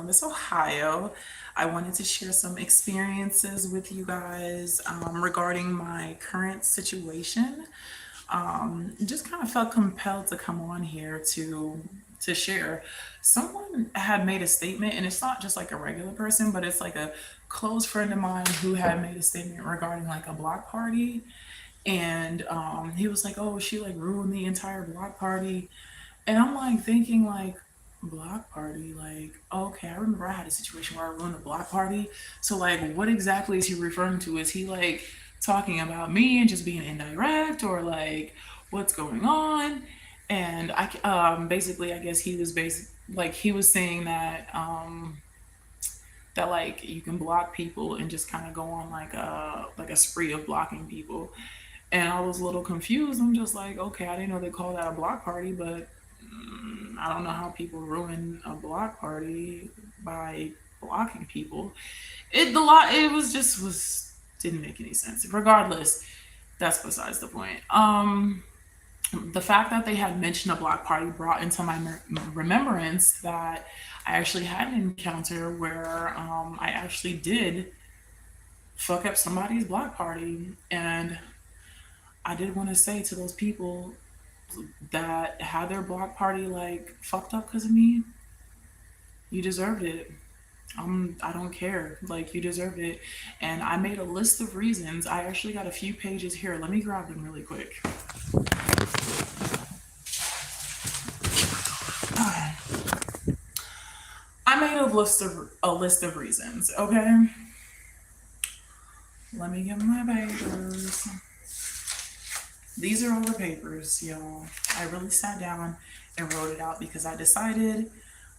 Columbus, Ohio. I wanted to share some experiences with you guys regarding my current situation. Just kind of felt compelled to come on here to share. Someone had made a statement, and it's not just like a regular person, but it's like a close friend of mine who had made a statement regarding like a block party, and he was like, "Oh, she like ruined the entire block party," and I'm like thinking like. Block party, like okay, I remember I had a situation where I ruined a block party. So like, what exactly is he referring to? Is he like talking about me and just being indirect, or like what's going on? And basically, I guess he was like he was saying that like you can block people and just kind of go on like a spree of blocking people. And I was a little confused. I'm just like, okay, I didn't know they called that a block party, but I don't know how people ruin a block party by blocking people. It was just was didn't make any sense. Regardless, that's besides the point. The fact that they had mentioned a block party brought into my remembrance that I actually had an encounter where I actually did fuck up somebody's block party, and I did want to say to those people that had their block party like fucked up because of me, you deserved it. I don't care. Like you deserved it. And I made a list of reasons. I actually got a few pages here. Let me grab them really quick. I made a list of reasons. Okay, let me get my papers. These are all the papers, y'all. I really sat down and wrote it out because I decided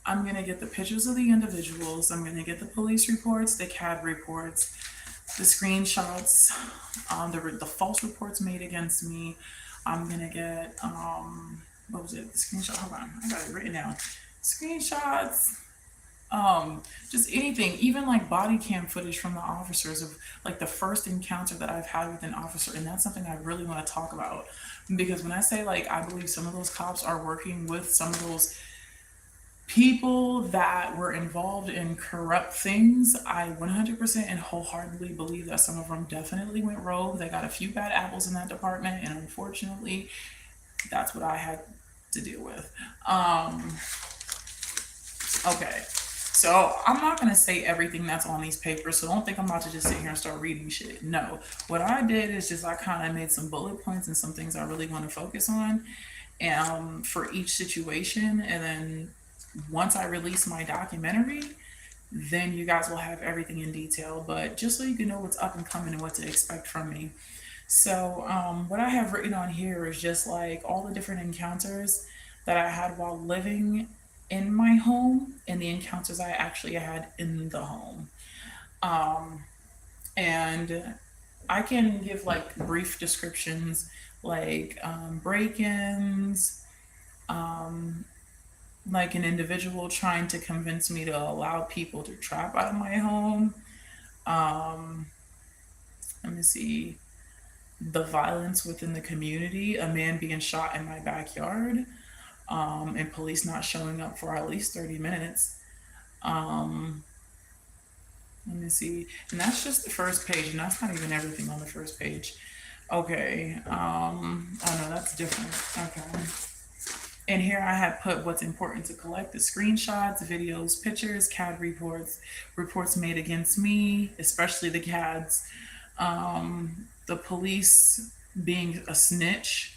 I'm gonna get the pictures of the individuals. I'm gonna get the police reports, the CAD reports, the screenshots, the false reports made against me. I'm gonna get what was it? The screenshot. Hold on, I got it written down. Screenshots, just anything, even like body cam footage from the officers of like the first encounter that I've had with an officer. And that's something I really want to talk about, because when I say like I believe some of those cops are working with some of those people that were involved in corrupt things, I 100% and wholeheartedly believe that some of them definitely went rogue. They got a few bad apples in that department, and unfortunately that's what I had to deal with. Okay. So I'm not gonna say everything that's on these papers, so don't think I'm about to just sit here and start reading shit. No. What I did is just I kind of made some bullet points and some things I really want to focus on for each situation. And then once I release my documentary, then you guys will have everything in detail. But just so you can know what's up and coming and what to expect from me. So, what I have written on here is just like all the different encounters that I had while living in my home and the encounters I actually had in the home. Um, and I can give like brief descriptions like break ins, um, like an individual trying to convince me to allow people to trap out of my home. Um, Let me see. The violence within the community, a man being shot in my backyard, and police not showing up for at least 30 minutes. Um, Let me see. And that's just the first page, and that's not even everything on the first page. Okay. Oh no, that's different. Okay. And here I had put what's important to collect: the screenshots, videos, pictures, CAD reports, reports made against me, especially the CADs, the police being a snitch,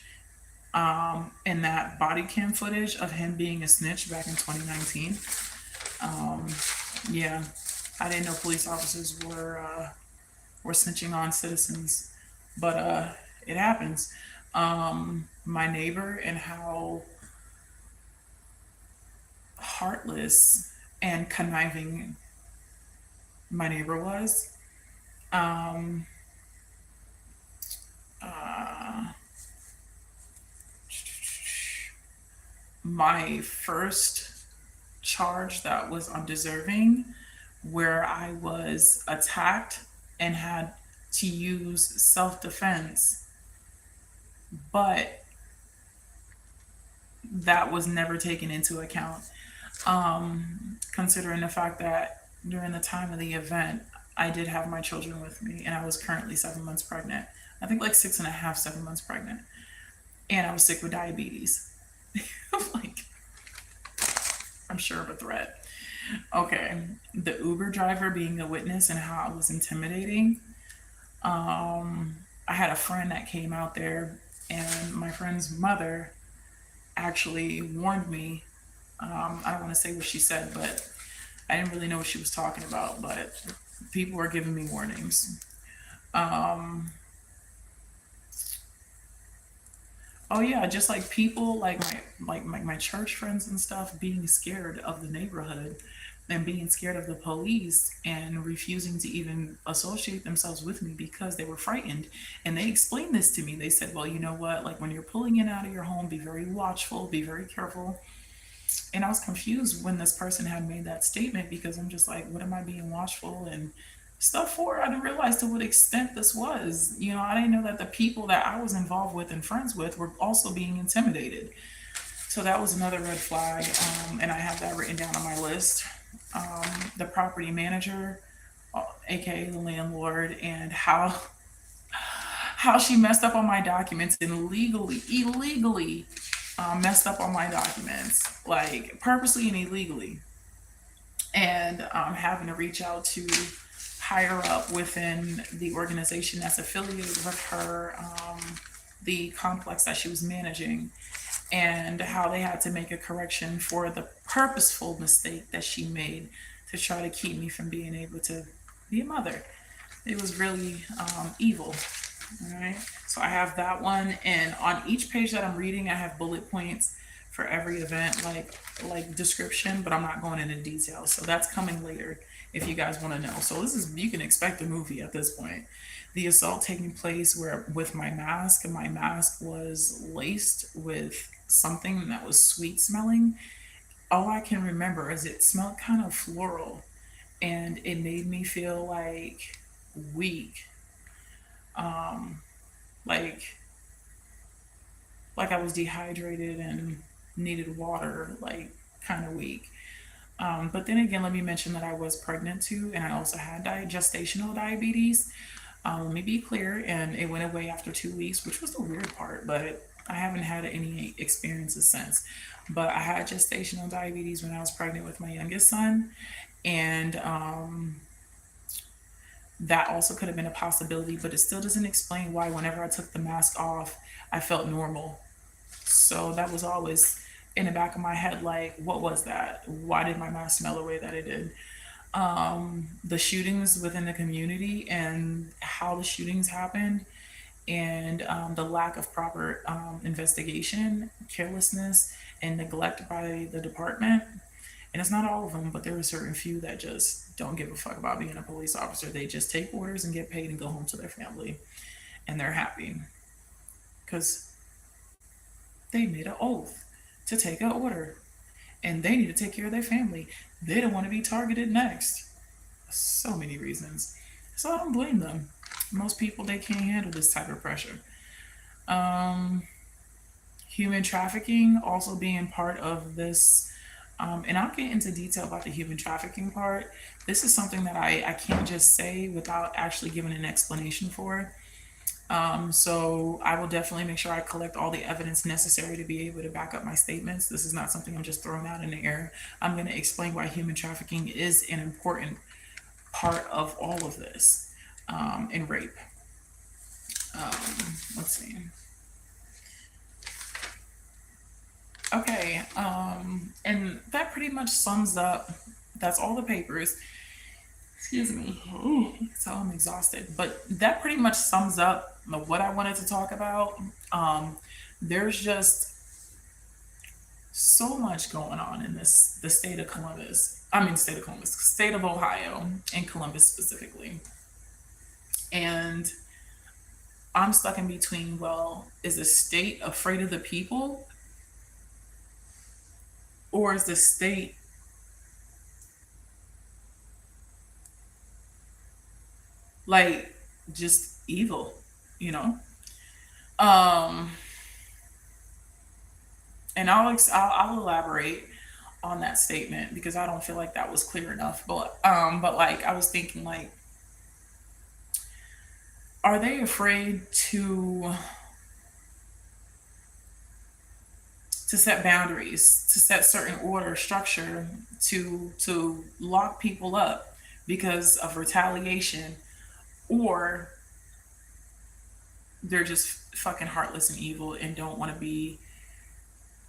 and that body cam footage of him being a snitch back in 2019. Um, yeah, I didn't know police officers were snitching on citizens, but it happens. My neighbor and how heartless and conniving my neighbor was. Um, uh, my first charge that was undeserving, where I was attacked and had to use self defense, but that was never taken into account. considering the fact that during the time of the event, I did have my children with me, and I was currently 7 months pregnant. I think like six and a half, 7 months pregnant, and I was sick with diabetes. Like, I'm sure of a threat. Okay, the Uber driver being a witness and how it was intimidating. I had a friend that came out there, and my friend's mother actually warned me. I don't want to say what she said, but I didn't really know what she was talking about. But people were giving me warnings. Um, oh yeah, just like people like my church friends and stuff being scared of the neighborhood and being scared of the police and refusing to even associate themselves with me because they were frightened. And they explained this to me. They said, well, you know what? Like when you're pulling in out of your home, be very watchful, be very careful. And I was confused when this person had made that statement because I'm just like, what am I being watchful and stuff for? I didn't realize to what extent this was. I didn't know that the people that I was involved with and friends with were also being intimidated. So that was another red flag, and I have that written down on my list. The property manager, aka the landlord, and how she messed up on my documents and illegally messed up on my documents, like purposely and illegally, and having to reach out to higher up within the organization that's affiliated with her, the complex that she was managing, and how they had to make a correction for the purposeful mistake that she made to try to keep me from being able to be a mother. It was really evil. All right. So I have that one, and on each page that I'm reading, I have bullet points for every event, like description, but I'm not going into detail. So that's coming later if you guys want to know. So this is, you can expect a movie at this point. The assault taking place where with my mask, and my mask was laced with something that was sweet smelling. All I can remember is it smelled kind of floral, and it made me feel like weak, like like I was dehydrated and needed water, like kind of weak. But then again, let me mention that I was pregnant too, and I also had gestational diabetes. Let me be clear, and it went away after 2 weeks, which was the weird part, but I haven't had any experiences since. But I had gestational diabetes when I was pregnant with my youngest son, and that also could have been a possibility, but it still doesn't explain why, whenever I took the mask off, I felt normal. So that was always in the back of my head, like, what was that? Why did my mask smell the way that it did? The shootings within the community and how the shootings happened, and the lack of proper investigation, carelessness, and neglect by the department. And it's not all of them, but there are certain few that just don't give a fuck about being a police officer. They just take orders and get paid and go home to their family, and they're happy because they made an oath to take an order, and they need to take care of their family. They don't want to be targeted next. So many reasons. So I don't blame them. Most people, they can't handle this type of pressure. Um, Human trafficking also being part of this. And I'll get into detail about the human trafficking part. This is something that I can't just say without actually giving an explanation for. So I will definitely make sure I collect all the evidence necessary to be able to back up my statements. This is not something I'm just throwing out in the air. I'm going to explain why human trafficking is an important part of all of this, and rape. Let's see. Okay, and that pretty much sums up. That's all the papers. Excuse me. Ooh, so I'm exhausted. But that pretty much sums up what I wanted to talk about. There's just so much going on in the state of Columbus. I mean, state of Columbus, state of Ohio, and Columbus specifically. And I'm stuck in between. Well, is the state afraid of the people, or is the state like just evil? You know. Um, and I'll elaborate. on that statement because I don't feel like that was clear enough. But like I was thinking like, are they afraid to set boundaries, to set certain order, structure, to lock people up because of retaliation, or they're just fucking heartless and evil and don't want to be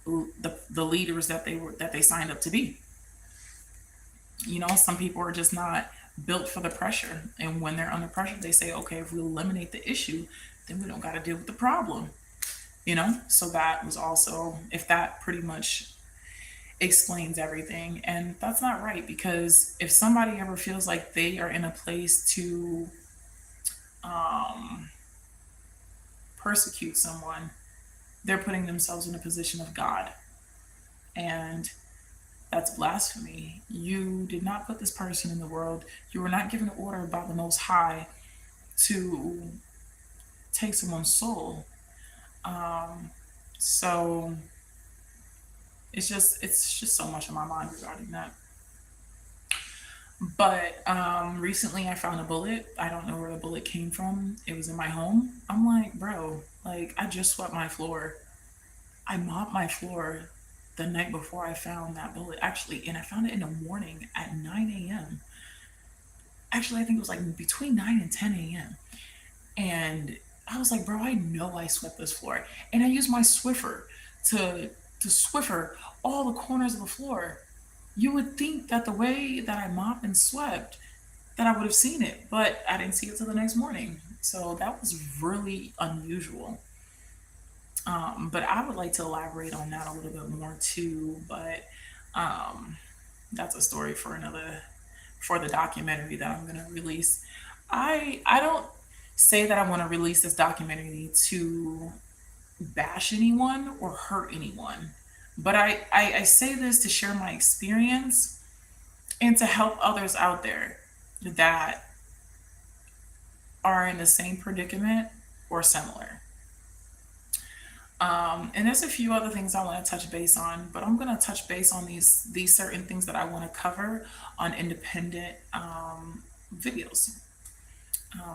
the leaders that they signed up to be. You know, some people are just not built for the pressure, and when they're under pressure, they say, okay, if we eliminate the issue, then we don't got to deal with the problem. You know, so that was also, if that pretty much explains everything. And that's not right, because if somebody ever feels like they are in a place to um, persecute someone, they're putting themselves in a position of God. And that's blasphemy. You did not put this person in the world. You were not given an order by the Most High to take someone's soul. Um, so it's just so much on my mind regarding that. But recently I found a bullet. I don't know where the bullet came from. It was in my home. I'm like, bro, like I just swept my floor. I mopped my floor the night before I found that bullet. Actually, and I found it in the morning at 9 a.m. Actually, I think it was like between 9 and 10 a.m. And I was like, bro, I know I swept this floor. And I used my Swiffer to Swiffer all the corners of the floor. You would think that the way that I mopped and swept, that I would have seen it, but I didn't see it till the next morning. So that was really unusual. But I would like to elaborate on that a little bit more too. But um, that's a story for another, for the documentary that I'm gonna release. I don't say that I want to release this documentary to bash anyone or hurt anyone, but I say this to share my experience and to help others out there that are in the same predicament or similar. And there's a few other things I want to touch base on, but I'm going to touch base on these certain things that I want to cover on independent videos.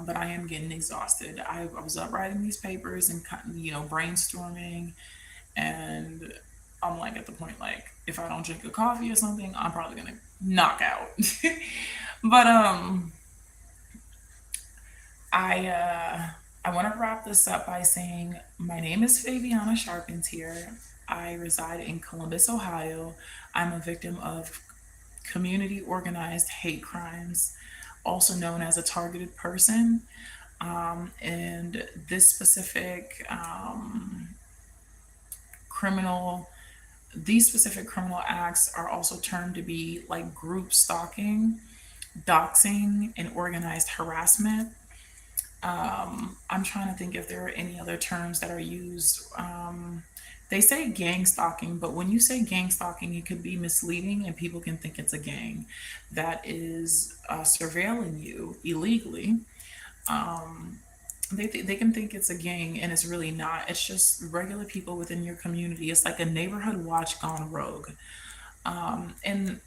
But I am getting exhausted. I was up writing these papers and brainstorming, and I'm like at the point like if I don't drink a coffee or something, I'm probably gonna knock out. But I want to wrap this up by saying my name is Fabiana Charpentier. I reside in Columbus, Ohio. I'm a victim of community organized hate crimes, also known as a targeted person. And this specific criminal, these specific criminal acts are also termed to be like group stalking, doxing, and organized harassment. I'm trying to think if there are any other terms that are used. They say gang stalking, but when you say gang stalking, it could be misleading and people can think it's a gang that is surveilling you illegally. Um, they can think it's a gang and it's really not. It's just regular people within your community. It's like a neighborhood watch gone rogue. And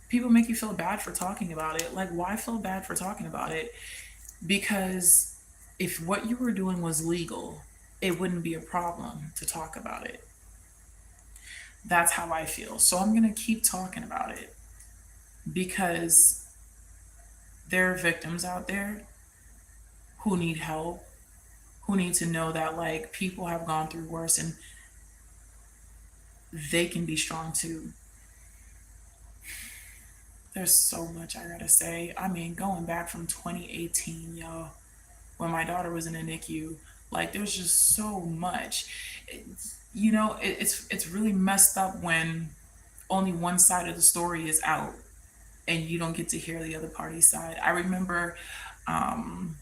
people make you feel bad for talking about it. Like, why feel bad for talking about it? Because if what you were doing was legal, it wouldn't be a problem to talk about it. That's how I feel. So I'm going to keep talking about it because there are victims out there who need help, who need to know that like people have gone through worse and they can be strong too. There's so much I gotta say. I mean, going back from 2018, yo, when my daughter was in the NICU, like there's just so much. It's really messed up when only one side of the story is out and you don't get to hear the other party's side. I remember um,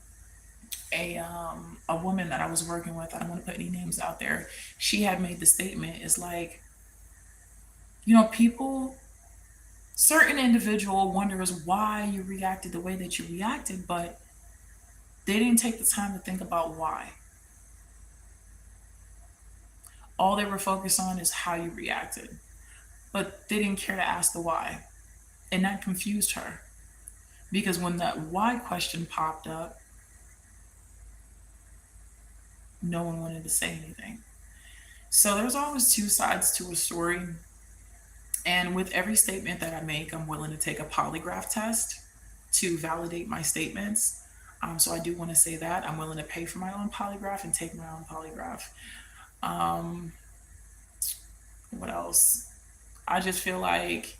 a woman that I was working with. I don't want to put any names out there. She had made the statement: "Is like, people, certain individual wonders why you reacted the way that you reacted, but they didn't take the time to think about why. All they were focused on is how you reacted. but they didn't care to ask the why. And that confused her because when that why question popped up, no one wanted to say anything. So there's always two sides to a story. And with every statement that I make, I'm willing to take a polygraph test to validate my statements. So I do want to say that I'm willing to pay for my own polygraph and take my own polygraph. Um, what else? I just feel like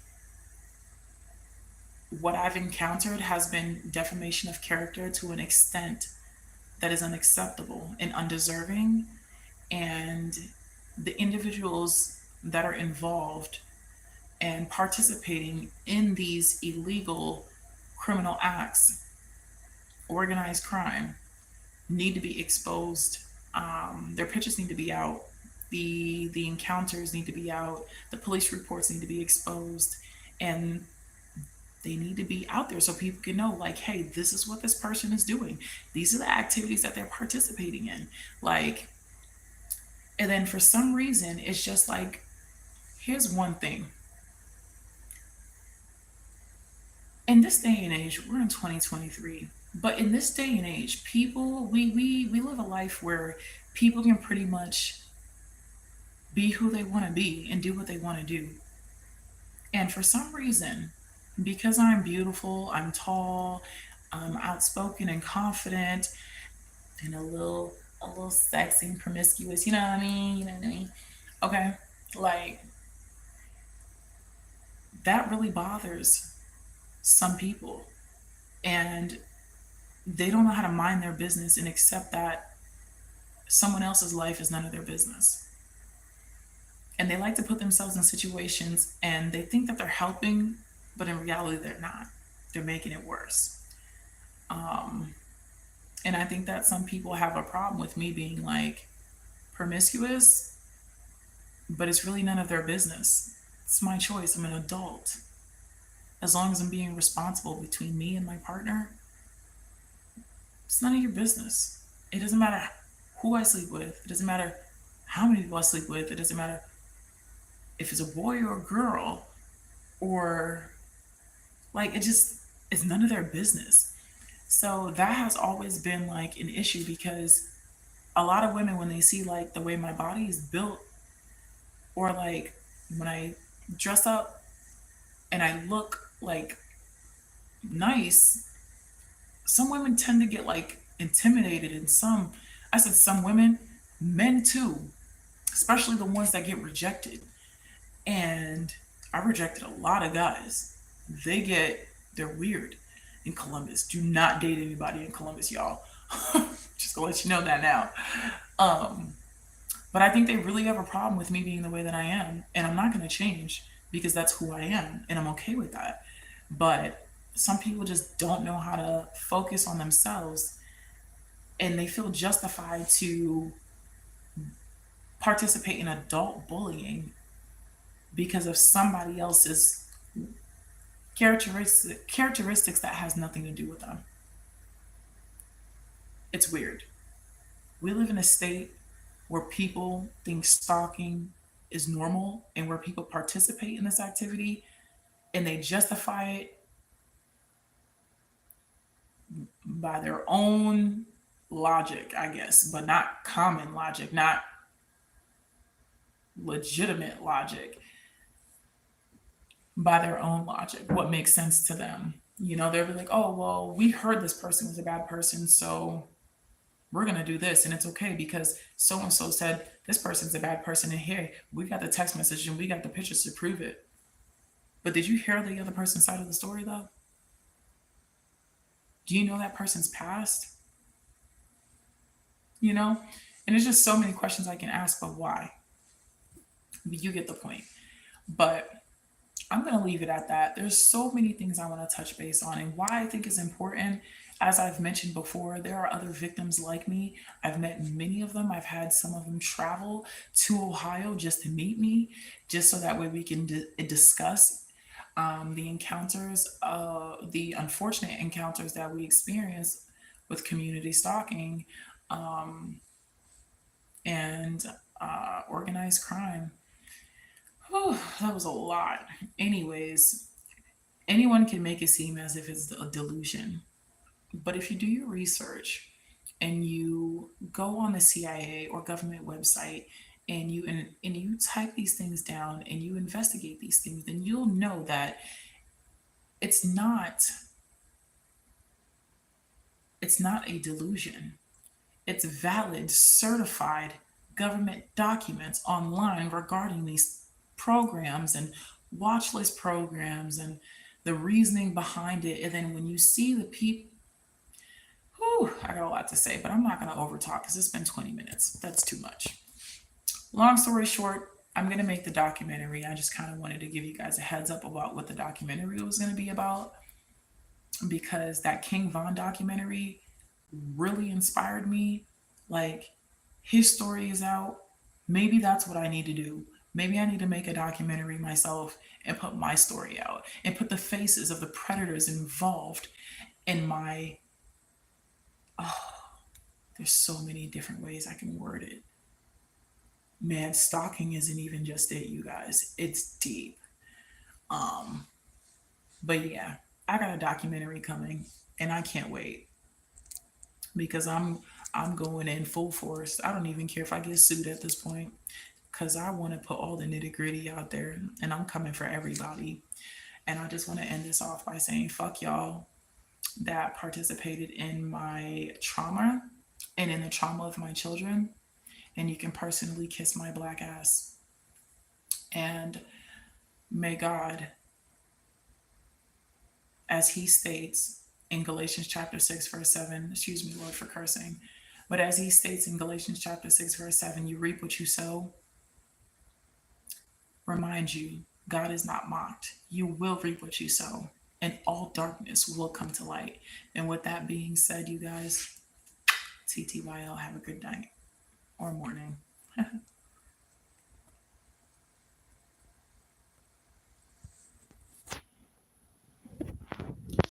what I've encountered has been defamation of character to an extent that is unacceptable and undeserving. And the individuals that are involved and participating in these illegal criminal acts, organized crime, need to be exposed. Their pictures need to be out. The encounters need to be out. The police reports need to be exposed, and they need to be out there so people can know, like, hey, this is what this person is doing. These are the activities that they're participating in. Like, and then for some reason, it's just like, here's one thing. In this day and age, we're in 2023, but in this day and age, people, we live a life where people can pretty much be who they want to be and do what they want to do. And for some reason, because I'm beautiful, I'm tall, I'm outspoken and confident, and a little sexy and promiscuous, you know what I mean? You know what I mean? Okay. Like that really bothers some people. And they don't know how to mind their business and accept that someone else's life is none of their business. And they like to put themselves in situations and they think that they're helping, but in reality, they're not. They're making it worse. Um, and I think that some people have a problem with me being like promiscuous, but it's really none of their business. It's my choice. I'm an adult. As long as I'm being responsible between me and my partner, it's none of your business. It doesn't matter who I sleep with. It doesn't matter how many people I sleep with. It doesn't matter if it's a boy or a girl or like it just it's none of their business. So that has always been like an issue because a lot of women when they see like the way my body is built or like when I dress up and I look like nice, some women tend to get like intimidated and some I said some women, men too, especially the ones that get rejected. And I rejected a lot of guys. They're weird in Columbus. Do not date anybody in Columbus, y'all. Just gonna let you know that now. Um, but I think they really have a problem with me being the way that I am, and I'm not gonna change because that's who I am, and I'm okay with that. But some people just don't know how to focus on themselves, and they feel justified to participate in adult bullying because of somebody else's characteristics that has nothing to do with them. It's weird. We live in a state where people think stalking is normal and where people participate in this activity and they justify it by their own logic, I guess, but not common logic, not legitimate logic, by their own logic, what makes sense to them. They'll be like, oh, well, we heard this person was a bad person, so we're going to do this. And it's okay because so and so said this person's a bad person. And here, we got the text message and we got the pictures to prove it. But did you hear the other person's side of the story, though? Do you know that person's past? You know? And there's just so many questions I can ask, but why? You get the point. But I'm going to leave it at that. There's so many things I want to touch base on and why I think is important. As I've mentioned before, there are other victims like me. I've met many of them. I've had some of them travel to Ohio just to meet me, just so that way we can discuss the encounters, the unfortunate encounters that we experience with community stalking and organized crime. Whew, that was a lot. Anyways, anyone can make it seem as if it's a delusion. But if you do your research and you go on the CIA or government website and you type these things down and you investigate these things, then you'll know that it's not it's not a delusion. It's valid, certified government documents online regarding these programs and watch list programs and the reasoning behind it. And then when you see the people, whew, I got a lot to say, but I'm not going to overtalk because it's been 20 minutes. That's too much. Long story short, I'm going to make the documentary. I just kind of wanted to give you guys a heads up about what the documentary was going to be about because that King Von documentary really inspired me. Like, his story is out. Maybe that's what I need to do. Maybe I need to make a documentary myself and put my story out and put the faces of the predators involved in my. There's so many different ways I can word it. Man, stalking isn't even just it, you guys. It's deep. Um, but yeah, I got a documentary coming and I can't wait because I'm going in full force. I don't even care if I get sued at this point because I want to put all the nitty gritty out there and I'm coming for everybody. And I just want to end this off by saying, fuck y'all that participated in my trauma and in the trauma of my children. And you can personally kiss my black ass. And may God, as he states in Galatians chapter 6, verse 7, excuse me, Lord, for cursing, but as he states in Galatians chapter 6, verse 7, you reap what you sow. Remind you, God is not mocked. You will reap what you sow, and all darkness will come to light. And with that being said, you guys, TTYL, have a good night or morning.